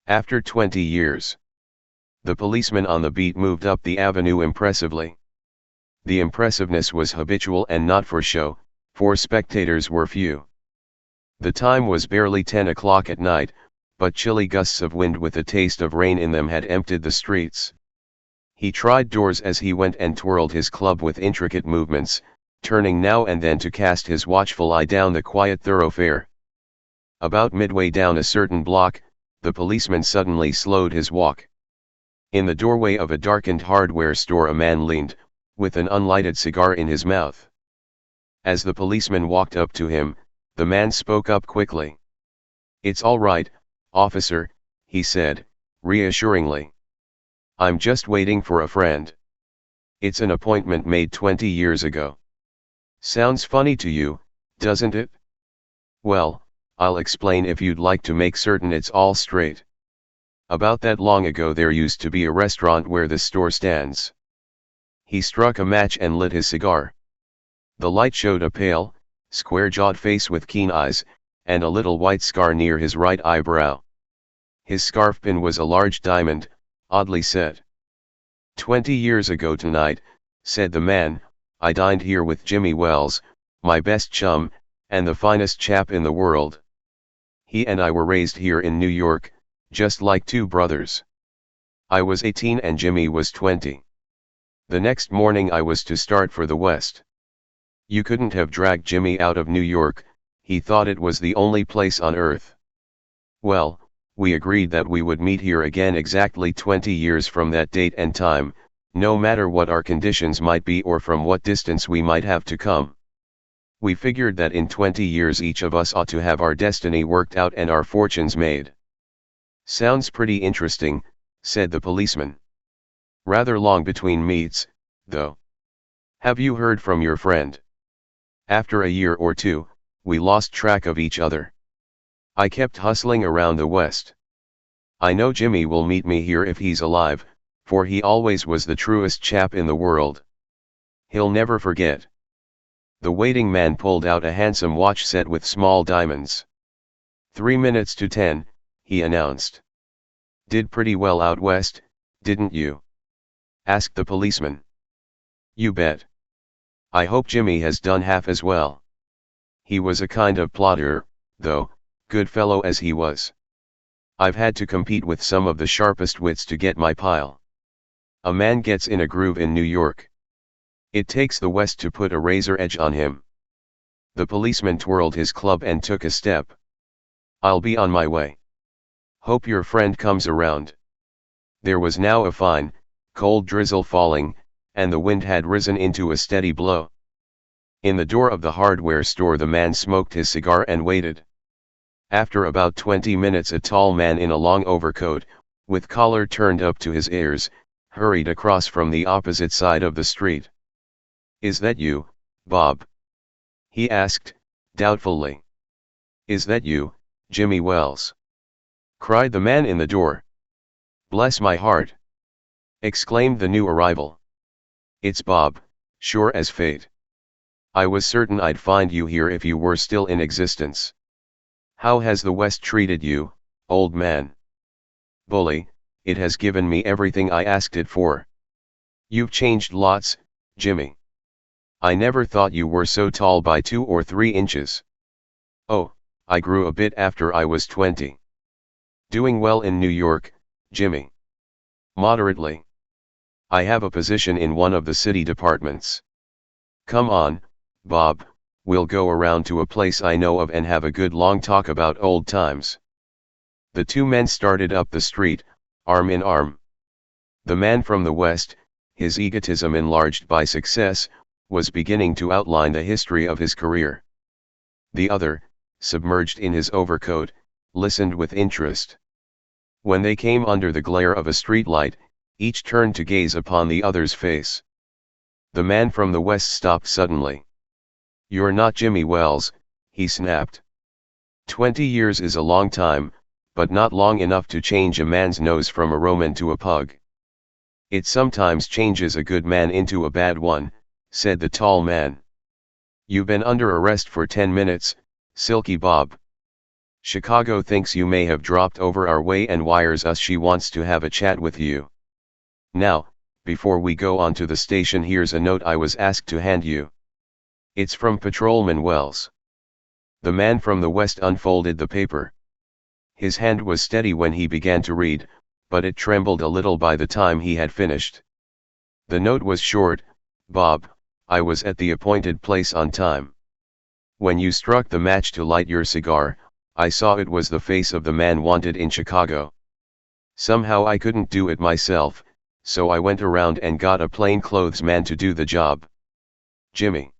After 20 years. The policeman on the beat moved up the avenue impressively. The impressiveness was habitual and not for show, for spectators were few. The time was barely 10 o'clock at night, but chilly gusts of wind with a taste of rain in them had emptied the streets. He tried doors as he went and twirled his club with intricate movements, turning now and then to cast his watchful eye down the quiet thoroughfare. About midway down a certain block, the policeman suddenly slowed his walk. In the doorway of a darkened hardware store a man leaned, with an unlighted cigar in his mouth. As the policeman walked up to him, the man spoke up quickly. "It's all right, officer," he said, reassuringly. "I'm just waiting for a friend. It's an appointment made 20 years ago. Sounds funny to you, doesn't it? Well, I'll explain if you'd like to make certain it's all straight. About that long ago there used to be a restaurant where the store stands." He struck a match and lit his cigar. The light showed a pale, square-jawed face with keen eyes, and a little white scar near his right eyebrow. His scarf pin was a large diamond, oddly set. 20 years ago tonight," said the man, "I dined here with Jimmy Wells, my best chum, and the finest chap in the world. He and I were raised here in New York, just like two brothers. I was 18 and Jimmy was 20. The next morning I was to start for the West. You couldn't have dragged Jimmy out of New York, he thought it was the only place on earth. Well, we agreed that we would meet here again exactly 20 years from that date and time, no matter what our conditions might be or from what distance we might have to come. We figured that in 20 years each of us ought to have our destiny worked out and our fortunes made." "Sounds pretty interesting," said the policeman. "Rather long between meets, though. Have you heard from your friend?" "After a year or two, we lost track of each other. I kept hustling around the West. I know Jimmy will meet me here if he's alive, for he always was the truest chap in the world. He'll never forget." The waiting man pulled out a handsome watch set with small diamonds. 3 minutes to 10, he announced. "Did pretty well out West, didn't you?" asked the policeman. "You bet. I hope Jimmy has done half as well. He was a kind of plodder, though, good fellow as he was. I've had to compete with some of the sharpest wits to get my pile. A man gets in a groove in New York. It takes the West to put a razor edge on him." The policeman twirled his club and took a step. "I'll be on my way. Hope your friend comes around." There was now a fine, cold drizzle falling, and the wind had risen into a steady blow. In the door of the hardware store the man smoked his cigar and waited. After about 20 minutes a tall man in a long overcoat, with collar turned up to his ears, hurried across from the opposite side of the street. "Is that you, Bob?" he asked, doubtfully. "Is that you, Jimmy Wells?" cried the man in the door. "Bless my heart!" exclaimed the new arrival. "It's Bob, sure as fate. I was certain I'd find you here if you were still in existence. How has the West treated you, old man?" "Bully, it has given me everything I asked it for. You've changed lots, Jimmy. I never thought you were so tall by 2 or 3 inches. Oh, I grew a bit after I was 20. Doing well in New York, Jimmy?" "Moderately. I have a position in one of the city departments. Come on, Bob, we'll go around to a place I know of and have a good long talk about old times." The two men started up the street, arm in arm. The man from the West, his egotism enlarged by success, was beginning to outline the history of his career. The other, submerged in his overcoat, listened with interest. When they came under the glare of a streetlight, each turned to gaze upon the other's face. The man from the West stopped suddenly. "You're not Jimmy Wells," he snapped. 20 years is a long time, but not long enough to change a man's nose from a Roman to a pug. "It sometimes changes a good man into a bad one," said the tall man. "You've been under arrest for 10 minutes, Silky Bob." Chicago thinks you may have dropped over our way and wires us she wants to have a chat with you. Now, before we go on to the station, here's a note I was asked to hand you. It's from Patrolman Wells. The man from the west unfolded the paper. His hand was steady when he began to read, but it trembled a little by the time he had finished. The note was short: Bob, I was at the appointed place on time. When you struck the match to light your cigar, I saw it was the face of the man wanted in Chicago. Somehow I couldn't do it myself, so I went around and got a plainclothes man to do the job. Jimmy.